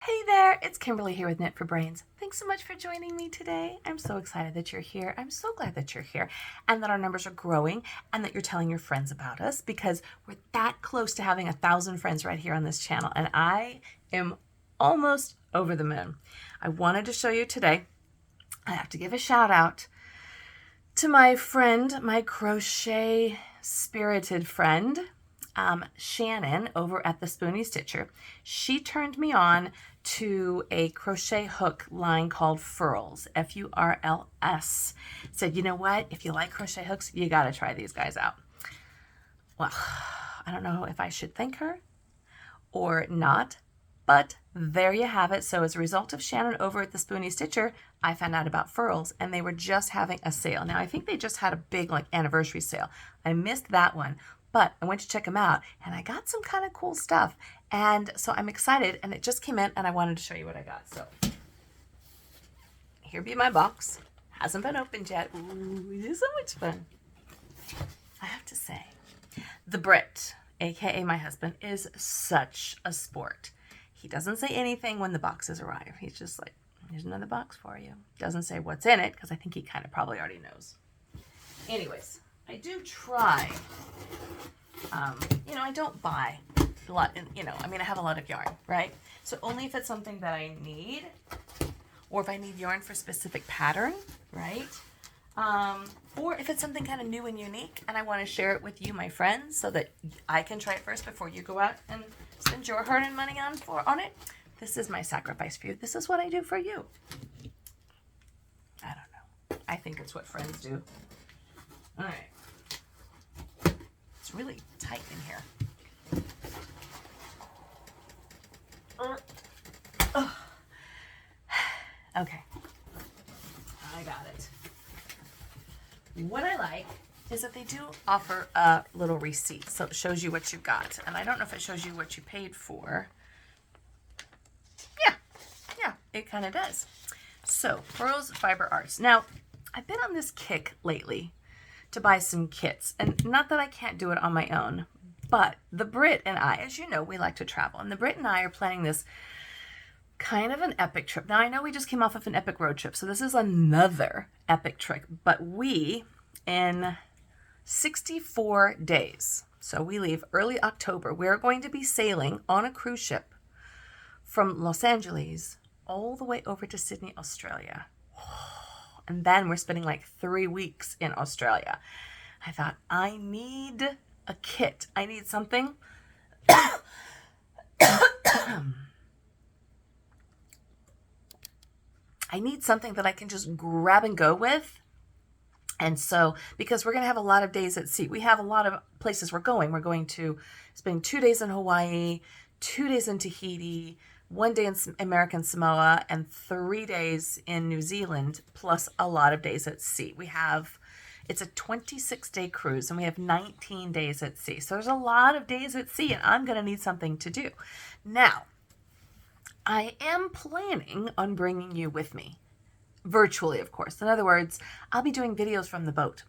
Hey there, it's Kimberly here with Knit for Brains. Thanks so much for joining me today. I'm so excited that you're here. I'm so glad that you're here and that our numbers are growing and that you're telling your friends about us because we're that close to having 1,000 friends right here on this channel and I am almost over the moon. I wanted to show you today, I have to give a shout out to my friend, my crochet spirited friend, Shannon over at the Spoony Stitcher. She turned me on to a crochet hook line called Furls, F-U-R-L-S. Said, you know what? If you like crochet hooks, you got to try these guys out. Well, I don't know if I should thank her or not, but there you have it. So as a result of Shannon over at the Spoony Stitcher, I found out about Furls and they were just having a sale. Now I think they just had a big anniversary sale. I missed that one, but I went to check them out and I got some kind of cool stuff. And so I'm excited and it just came in and I wanted to show you what I got. So here be my box. Hasn't been opened yet. Ooh, it is so much fun. I have to say, the Brit, AKA my husband, is such a sport. He doesn't say anything when the boxes arrive. He's just like, here's another box for you. Doesn't say what's in it because I think he kind of probably already knows. Anyways, I do try. I don't buy a lot, I have a lot of yarn, right? So only if it's something that I need, or if I need yarn for a specific pattern, right? Or if it's something kind of new and unique, and I want to share it with you, my friends, so that I can try it first before you go out and spend your hard-earned money on it. This is my sacrifice for you. This is what I do for you. I don't know. I think it's what friends do. All right. It's really tight in here. Okay. I got it. What I like is that they do offer a little receipt. So it shows you what you got. And I don't know if it shows you what you paid for. Yeah, it kind of does. So, Furls Fiberart. Now, I've been on this kick lately to buy some kits. And not that I can't do it on my own, but the Brit and I, as you know, we like to travel. And the Brit and I are planning this kind of an epic trip. Now, I know we just came off of an epic road trip, so this is another epic trip. But we, in 64 days, so we leave early October, we're going to be sailing on a cruise ship from Los Angeles all the way over to Sydney, Australia. And then we're spending like 3 weeks in Australia. I thought, I need a kit. I need something. I need something that I can just grab and go with. And so, because we're going to have a lot of days at sea, we have a lot of places we're going. We're going to spend 2 days in Hawaii, 2 days in Tahiti, 1 day in American Samoa, and 3 days in New Zealand, plus a lot of days at sea. It's a 26-day cruise, and we have 19 days at sea. So there's a lot of days at sea, and I'm going to need something to do. Now, I am planning on bringing you with me, virtually, of course. In other words, I'll be doing videos from the boat,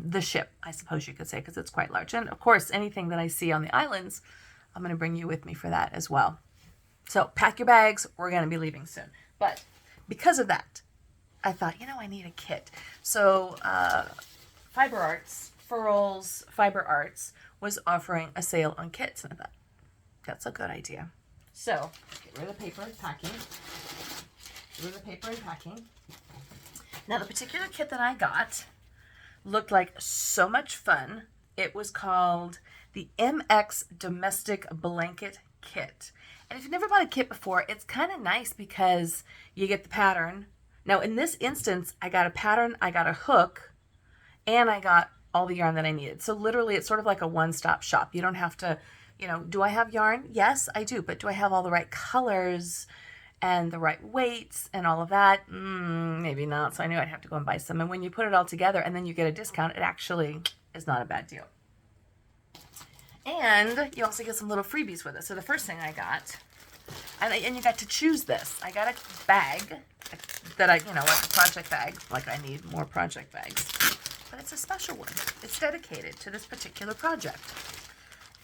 the ship, I suppose you could say, because it's quite large. And of course, anything that I see on the islands, I'm going to bring you with me for that as well. So pack your bags. We're going to be leaving soon. But because of that, I thought, I need a kit. So Fiberarts, Furls Fiberarts was offering a sale on kits. And I thought, that's a good idea. So, get rid of the paper and packing. Get rid of the paper and packing. Now, the particular kit that I got looked like so much fun. It was called the MX Domestic Blanket Kit. And if you've never bought a kit before, it's kind of nice because you get the pattern. Now, in this instance, I got a pattern, I got a hook, and I got all the yarn that I needed. So literally, it's sort of like a one-stop shop. You don't have to... do I have yarn? Yes, I do. But do I have all the right colors and the right weights and all of that? Maybe not. So I knew I'd have to go and buy some. And when you put it all together and then you get a discount, it actually is not a bad deal. And you also get some little freebies with it. So the first thing I got, and you got to choose this. I got a bag that like a project bag. Like I need more project bags. But it's a special one. It's dedicated to this particular project.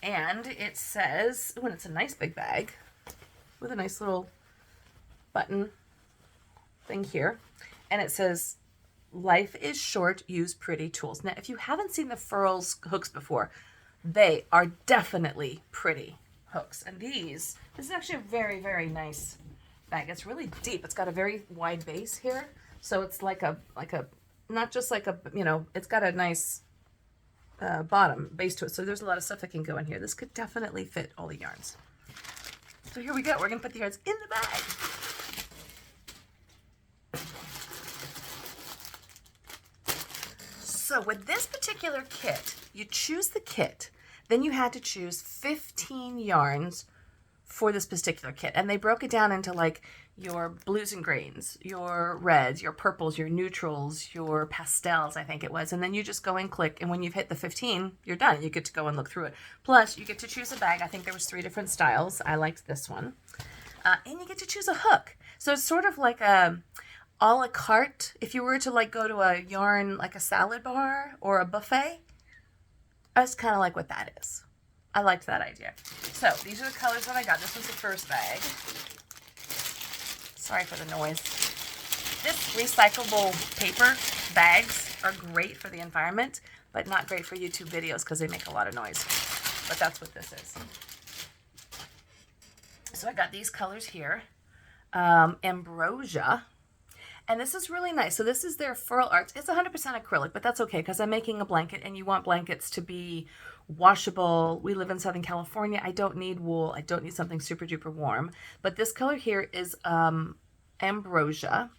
And it says, oh, and it's a nice big bag with a nice little button thing here, and it says, "Life is short, use pretty tools." Now, if you haven't seen the Furls hooks before, they are definitely pretty hooks. And this is actually a very, very nice bag. It's really deep. It's got a very wide base here. So it's like a, not just like a, you know, it's got a nice bottom base to it. So there's a lot of stuff that can go in here. This could definitely fit all the yarns. So here we go. We're going to put the yarns in the bag. So with this particular kit, you choose the kit, then you had to choose 15 yarns for this particular kit. And they broke it down into like your blues and greens, your reds, your purples, your neutrals, your pastels, I think it was. And then you just go and click. And when you've hit the 15, you're done. You get to go and look through it. Plus, you get to choose a bag. I think there was 3 different styles. I liked this one. And you get to choose a hook. So it's sort of like a la carte. If you were to like go to a yarn, like a salad bar or a buffet, that's kind of like what that is. I liked that idea. So these are the colors that I got. This was the first bag. Sorry for the noise. This recyclable paper bags are great for the environment, but not great for YouTube videos because they make a lot of noise. But that's what this is. So I got these colors here. Ambrosia. And this is really nice. So this is their Furlart. It's 100% acrylic, but that's okay because I'm making a blanket and you want blankets to be washable. We live in Southern California. I don't need wool. I don't need something super duper warm. But this color here is Ambrosia.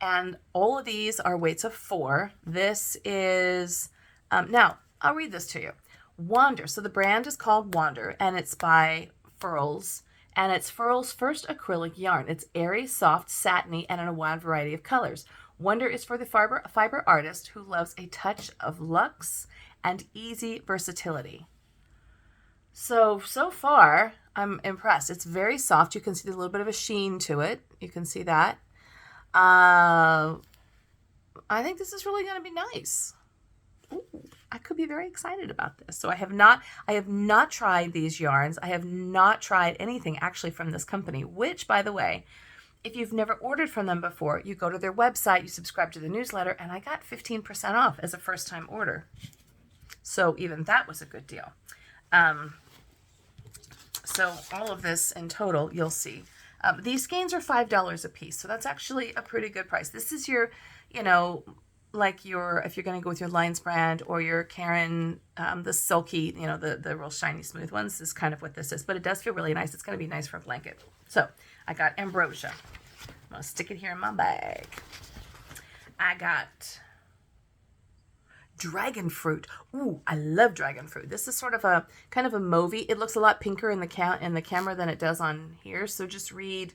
And all of these are weights of 4. This is, now I'll read this to you. Wander. So the brand is called Wander and it's by Furls. And it's Furls' first acrylic yarn. It's airy, soft, satiny, and in a wide variety of colors. Wonder is for the fiber artist who loves a touch of luxe and easy versatility. So far, I'm impressed. It's very soft. You can see there's a little bit of a sheen to it. You can see that. I think this is really going to be nice. Ooh, I could be very excited about this. So I have not tried these yarns. I have not tried anything actually from this company, which, by the way, if you've never ordered from them before, you go to their website, you subscribe to the newsletter, and I got 15% off as a first-time order. So even that was a good deal. So all of this in total, you'll see. These skeins are $5 a piece, so that's actually a pretty good price. This is your, you know, like your, if you're going to go with your Lines brand or your Karen, the silky, you know, the real shiny smooth ones, is kind of what this is. But it does feel really nice. It's going to be nice for a blanket. So I got Ambrosia. I'm going to stick it here in my bag. I got Dragon Fruit. Ooh, I love Dragon Fruit. This is sort of a kind of a mauvey. It looks a lot pinker in the camera than it does on here. So just read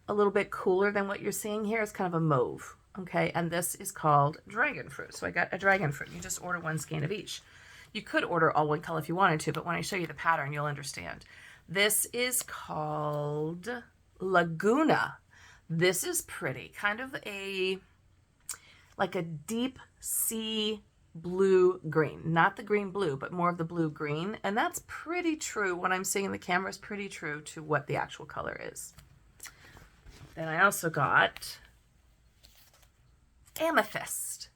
a little bit cooler than what you're seeing here. It's kind of a mauve. Okay, and this is called Dragon Fruit. So I got a Dragon Fruit. You just order 1 skein of each. You could order all one color if you wanted to, but when I show you the pattern, you'll understand. This is called Laguna. This is pretty. Kind of like a deep sea blue green. Not the green blue, but more of the blue green. And that's pretty true. What I'm seeing in the camera is pretty true to what the actual color is. Then I also got Amethyst.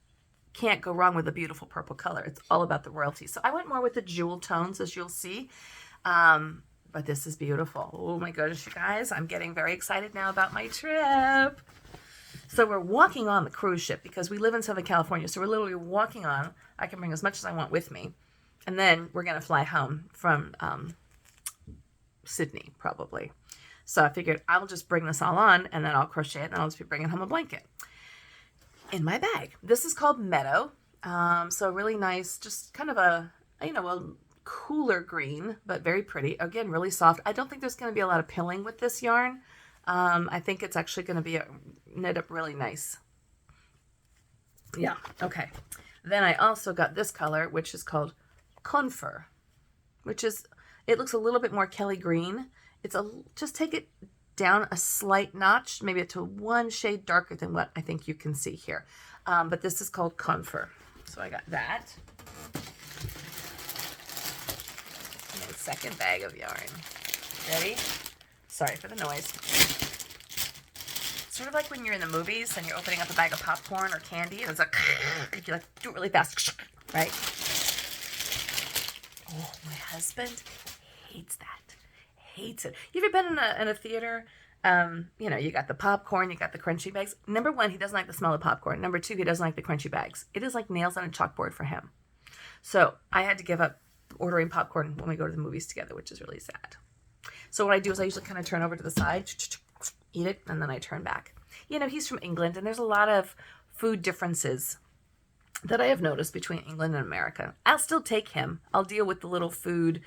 Can't go wrong with a beautiful purple color. It's all about the royalty. So I went more with the jewel tones, as you'll see. But this is beautiful. Oh my goodness, you guys. I'm getting very excited now about my trip. So we're walking on the cruise ship because we live in Southern California. So we're literally walking on. I can bring as much as I want with me. And then we're going to fly home from Sydney, probably. So I figured I'll just bring this all on and then I'll crochet it and I'll just be bringing home a blanket in my bag. This is called Meadow. So really nice, just kind of a, you know, a cooler green, but very pretty. Again, really soft. I don't think there's going to be a lot of pilling with this yarn. I think it's actually going to be knit up really nice. Yeah, okay. Then I also got this color, which is called Confer, which is, it looks a little bit more Kelly green. It's just take it down a slight notch, maybe to 1 shade darker than what I think you can see here. But this is called Confer. So I got that. My second bag of yarn. Ready? Sorry for the noise. Sort of like when you're in the movies and you're opening up a bag of popcorn or candy and it's like, you like do it really fast, right? Oh, my husband hates that. Hates it. You ever been in a theater? You know, you got the popcorn, you got the crunchy bags. Number one, he doesn't like the smell of popcorn. Number two, he doesn't like the crunchy bags. It is like nails on a chalkboard for him. So I had to give up ordering popcorn when we go to the movies together, which is really sad. So what I do is I usually kind of turn over to the side, eat it, and then I turn back. You know, he's from England, and there's a lot of food differences that I have noticed between England and America. I'll still take him. I'll deal with the little food,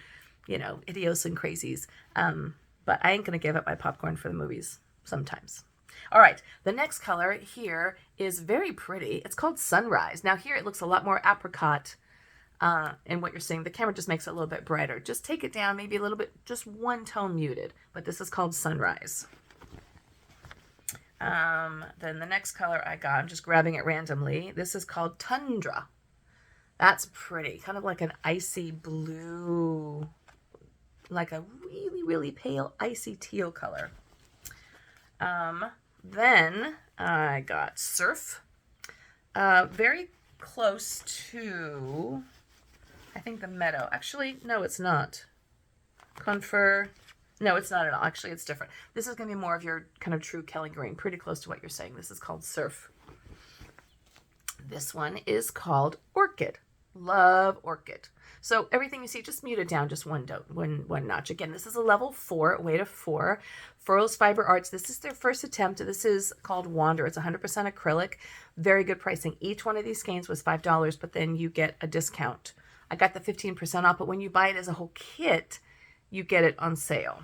you know, idiosyncrasies. But I ain't going to give up my popcorn for the movies sometimes. All right, the next color here is very pretty. It's called Sunrise. Now here it looks a lot more apricot in what you're seeing. The camera just makes it a little bit brighter. Just take it down, maybe a little bit, just one tone muted. But this is called Sunrise. Then the next color I got, I'm just grabbing it randomly. This is called Tundra. That's pretty, kind of like an icy blue, like a really, really pale icy teal color. Then I got Surf, very close to, I think, the Meadow. Actually, no, it's not. Confer. No, it's not at all. Actually, it's different. This is going to be more of your kind of true Kelly green, pretty close to what you're saying. This is called Surf. This one is called Orchid. Love Orchid. So everything you see, just mute it down just one notch. Again, this is a level 4, weight of 4. Furls Fiberarts. This is their first attempt. This is called Wander. It's 100% acrylic. Very good pricing. Each one of these skeins was $5, but then you get a discount. I got the 15% off, but when you buy it as a whole kit, you get it on sale.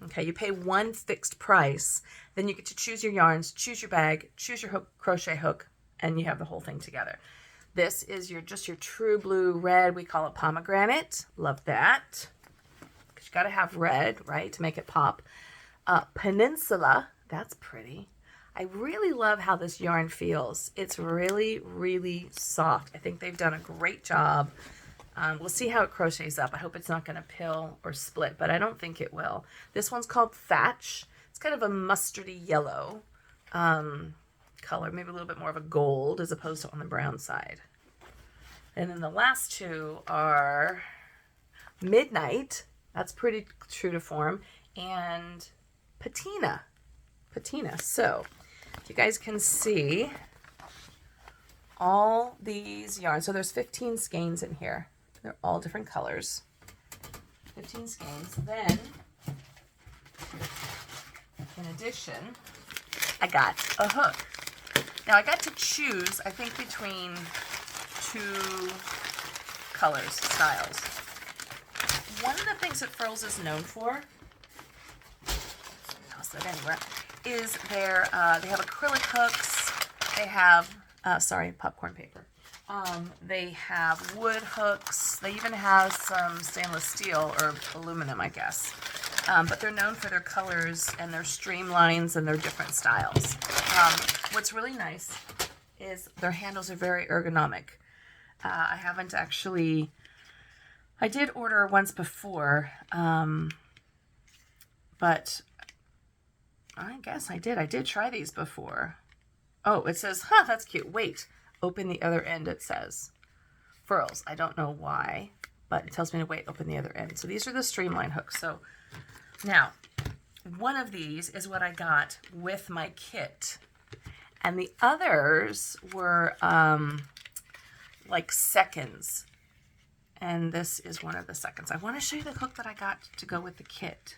Okay, you pay one fixed price, then you get to choose your yarns, choose your bag, choose your hook, crochet hook, and you have the whole thing together. This is just your true blue red. We call it pomegranate. Love that. Because you got to have red, right, to make it pop. Peninsula. That's pretty. I really love how this yarn feels. It's really, really soft. I think they've done a great job. We'll see how it crochets up. I hope it's not going to pill or split, but I don't think it will. This one's called Thatch. It's kind of a mustardy yellow color, maybe a little bit more of a gold as opposed to on the brown side. And then the last two are Midnight. That's pretty true to form. And Patina. So you guys can see all these yarns. So there's 15 skeins in here. They're all different colors. 15 skeins. Then, in addition, I got a hook. Now I got to choose, I think, between 2 colors, styles. One of the things that Furls is known for, toss that anywhere, is they have acrylic hooks. They have, popcorn paper. They have wood hooks. They even have some stainless steel or aluminum, I guess. But they're known for their colors and their streamlines and their different styles. What's really nice is their handles are very ergonomic. I haven't actually, I did order once before, but I guess I did try these before. Oh, it says, that's cute. Wait, open the other end, it says. Furls. I don't know why, but it tells me to wait, open the other end. So these are the Streamline hooks. So now, one of these is what I got with my kit. And the others were like seconds. And this is one of the seconds. I want to show you the hook that I got to go with the kit.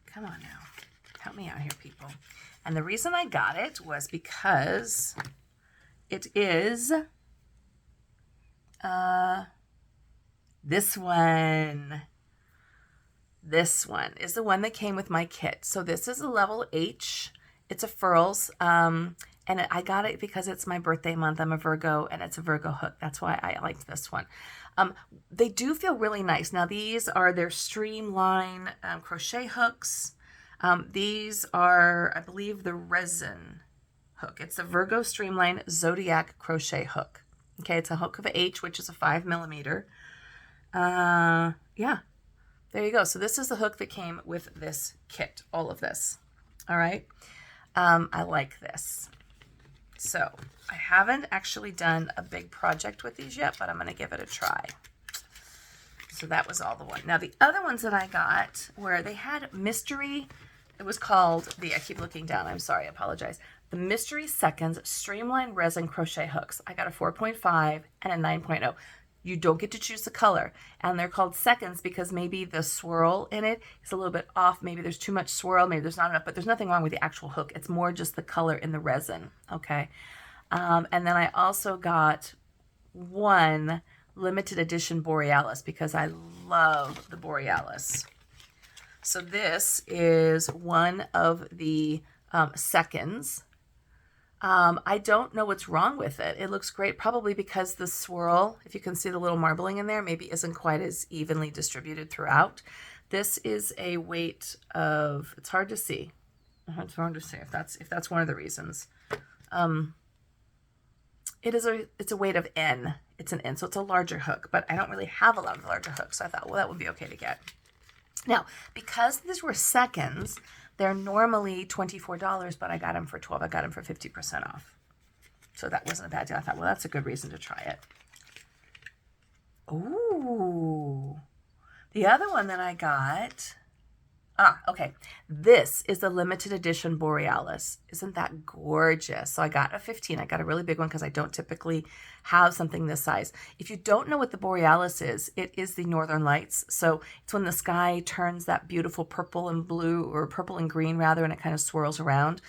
Come on now. Help me out here, people. And the reason I got it was because it is this one. This one is the one that came with my kit. So this is a level H. It's a Furls. And I got it because it's my birthday month. I'm a Virgo, and it's a Virgo hook. That's why I liked this one. They do feel really nice. Now, these are their Streamline crochet hooks. These are, I believe, the resin hook. It's a Virgo Streamline Zodiac crochet hook. Okay, it's a hook of H, which is a 5 millimeter. Yeah, there you go. So this is the hook that came with this kit, all of this. All right. I like this. So I haven't actually done a big project with these yet, but I'm going to give it a try. So that was all the one. Now the other ones that I got where they had mystery, it was called I keep looking down. I'm sorry. I apologize. The Mystery Seconds Streamline Resin Crochet Hooks. I got a 4.5 and a 9.0. You don't get to choose the color. And they're called seconds because maybe the swirl in it is a little bit off. Maybe there's too much swirl. Maybe there's not enough, but there's nothing wrong with the actual hook. It's more just the color in the resin. Okay. And then I also got one limited edition Borealis because I love the Borealis. So this is one of the seconds. I don't know what's wrong with it. It looks great, probably because the swirl, if you can see the little marbling in there, maybe isn't quite as evenly distributed throughout. This is a weight of, it's hard to see. It's hard to say if that's one of the reasons. It's a weight of N. It's an N, so it's a larger hook, but I don't really have a lot of larger hooks, so I thought, well, that would be okay to get. Now, because these were seconds, they're normally $24, but I got them for $12. I got them for 50% off. So that wasn't a bad deal. I thought, well, that's a good reason to try it. Ooh. The other one that I got, okay. This is the limited edition Borealis. Isn't that gorgeous? So I got a 15. I got a really big one because I don't typically have something this size. If you don't know what the Borealis is, it is the Northern Lights. So it's when the sky turns that beautiful purple and blue, or purple and green rather, and it kind of swirls around.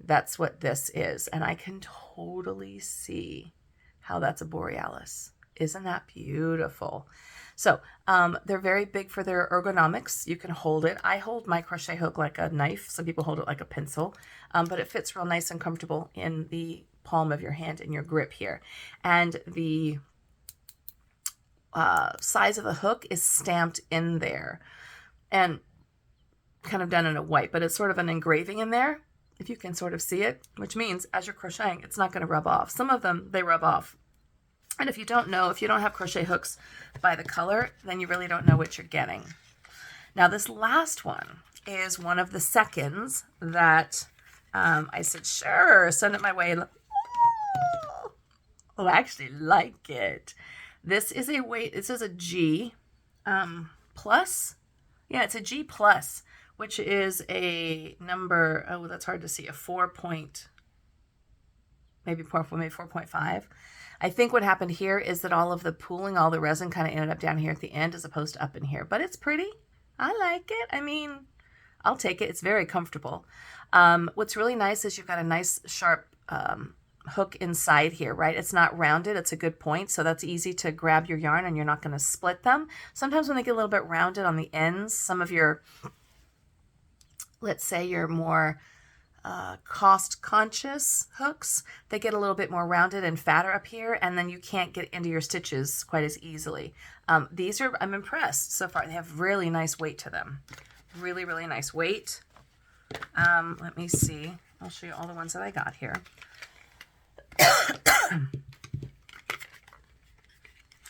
That's what this is. And I can totally see how that's a Borealis. Isn't that beautiful? So they're very big for their ergonomics. You can hold it. I hold my crochet hook like a knife. Some people hold it like a pencil, but it fits real nice and comfortable in the palm of your hand in your grip here. And the size of the hook is stamped in there and kind of done in a white, but it's sort of an engraving in there, if you can sort of see it, which means as you're crocheting, it's not going to rub off. Some of them, they rub off. And if you don't know, if you don't have crochet hooks by the color, then you really don't know what you're getting. Now this last one is one of the seconds that I said, sure, send it my way. Oh, I actually like it. This is a weight, this is a G plus. Yeah, it's a G plus, which is a number, oh, that's hard to see, a 4.5. I think what happened here is that all of the pooling, all the resin kind of ended up down here at the end as opposed to up in here. But it's pretty. I like it. I mean, I'll take it. It's very comfortable. What's really nice is you've got a nice sharp hook inside here, right? It's not rounded. It's a good point. So that's easy to grab your yarn and you're not going to split them. Sometimes when they get a little bit rounded on the ends, some of your, let's say your more cost conscious hooks, they get a little bit more rounded and fatter up here, and then you can't get into your stitches quite as easily. These are, I'm impressed so far. They have really nice weight to them. Really, really nice weight. Let me see. I'll show you all the ones that I got here.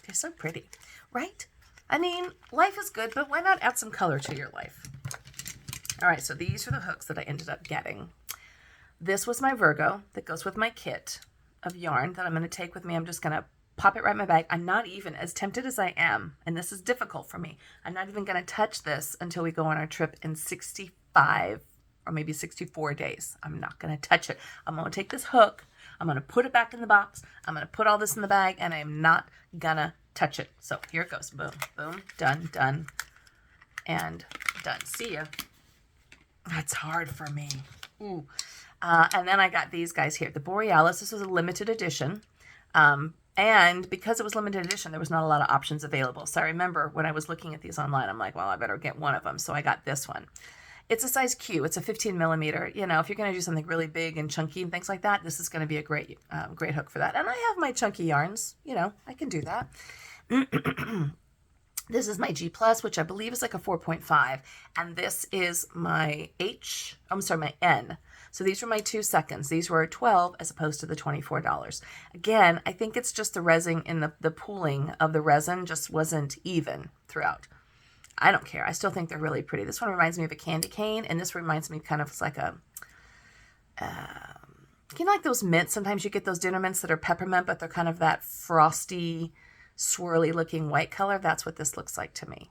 They're so pretty, right? I mean, life is good, but why not add some color to your life? All right, so these are the hooks that I ended up getting. This was my Virgo that goes with my kit of yarn that I'm going to take with me. I'm just going to pop it right in my bag. I'm not even, as tempted as I am, and this is difficult for me, I'm not even going to touch this until we go on our trip in 65 or maybe 64 days. I'm not going to touch it. I'm going to take this hook. I'm going to put it back in the box. I'm going to put all this in the bag, and I'm not going to touch it. So here it goes. Boom, boom, done, done, and done. See ya. That's hard for me. Ooh. And then I got these guys here. The Borealis, this was a limited edition. And because it was limited edition, there was not a lot of options available. So I remember when I was looking at these online, I'm like, well, I better get one of them. So I got this one. It's a size Q. It's a 15 millimeter. You know, if you're going to do something really big and chunky and things like that, this is going to be a great hook for that. And I have my chunky yarns. You know, I can do that. This is my G+, which I believe is like a 4.5. And this is my my N. So these were my 2 seconds. These were 12 as opposed to the $24. Again, I think it's just the resin in the pooling of the resin just wasn't even throughout. I don't care. I still think they're really pretty. This one reminds me of a candy cane, and this reminds me kind of like a you know, like those mints. Sometimes you get those dinner mints that are peppermint, but they're kind of that frosty, swirly looking white color. That's what this looks like to me.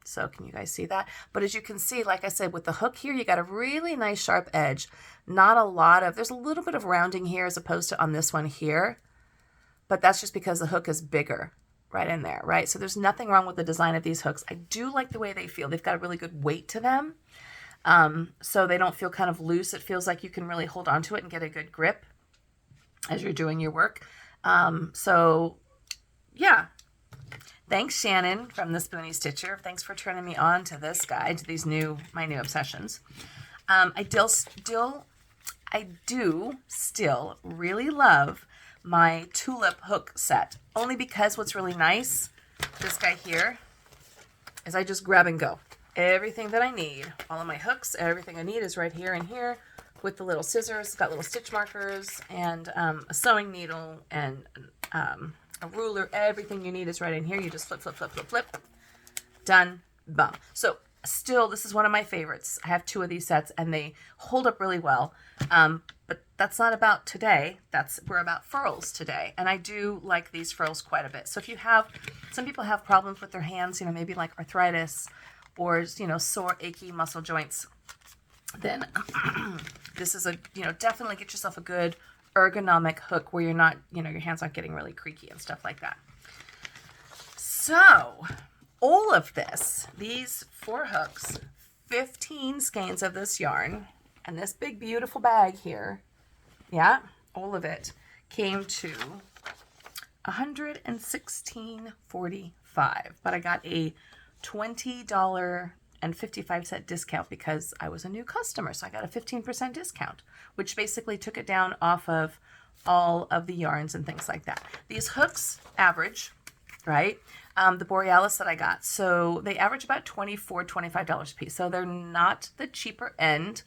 So can you guys see that? But as you can see, like I said, with the hook here, you got a really nice sharp edge. Not a lot of, there's a little bit of rounding here as opposed to on this one here. But that's just because the hook is bigger right in there, right? So there's nothing wrong with the design of these hooks. I do like the way they feel. They've got a really good weight to them. So they don't feel kind of loose. It feels like you can really hold on to it and get a good grip as you're doing your work. So yeah. Thanks, Shannon, from the Spoonie Stitcher. Thanks for turning me on to this guide, to these my new obsessions. I do still really love my tulip hook set, only because what's really nice, this guy here, is I just grab and go. Everything that I need, all of my hooks, everything I need is right here and here with the little scissors. It's got little stitch markers and a sewing needle and a ruler. Everything you need is right in here. You just flip, flip, flip, flip, flip. Done. Bum. So still, this is one of my favorites. I have 2 of these sets and they hold up really well. But that's not about today. We're about furls today. And I do like these furls quite a bit. So if you have, some people have problems with their hands, you know, maybe like arthritis or, you know, sore, achy muscle joints, then this is definitely get yourself a good ergonomic hook where you're not, you know, your hands aren't getting really creaky and stuff like that. So all of this, these 4 hooks, 15 skeins of this yarn, and this big beautiful bag here, yeah, all of it came to $116.45, but I got a $20.55 discount because I was a new customer. So I got a 15% discount, which basically took it down off of all of the yarns and things like that. These hooks average, right? The Borealis that I got. So they average about $24, $25 a piece. So they're not the cheaper end.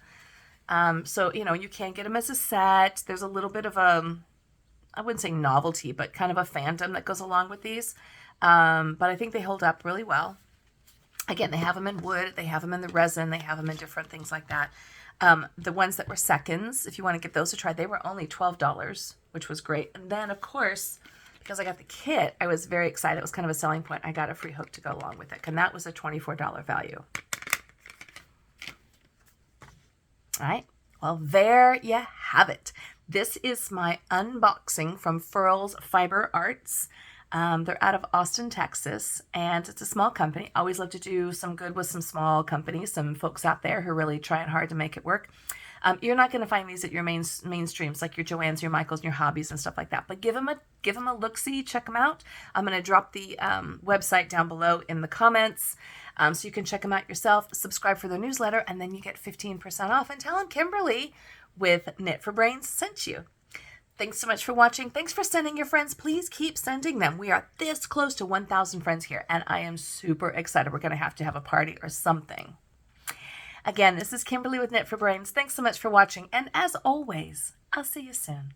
So, you know, you can get them as a set. There's a little bit of I wouldn't say novelty, but kind of a fandom that goes along with these. But I think they hold up really well. Again, they have them in wood, they have them in the resin, they have them in different things like that. The ones that were seconds, if you want to give those a try, they were only $12, which was great. And then, of course, because I got the kit, I was very excited. It was kind of a selling point. I got a free hook to go along with it, and that was a $24 value. All right, well, there you have it. This is my unboxing from Furls Fiberart. They're out of Austin, Texas, and it's a small company. I always love to do some good with some small companies, some folks out there who are really trying hard to make it work. You're not going to find these at your mainstreams like your Joann's, your Michael's, and your Hobbies and stuff like that. But give them a look-see, check them out. I'm going to drop the website down below in the comments, so you can check them out yourself. Subscribe for their newsletter, and then you get 15% off. And tell them Kimberly with Knit for Brains sent you. Thanks so much for watching. Thanks for sending your friends. Please keep sending them. We are this close to 1,000 friends here, and I am super excited. We're going to have a party or something. Again, this is Kimberly with Knit for Brains. Thanks so much for watching, and as always, I'll see you soon.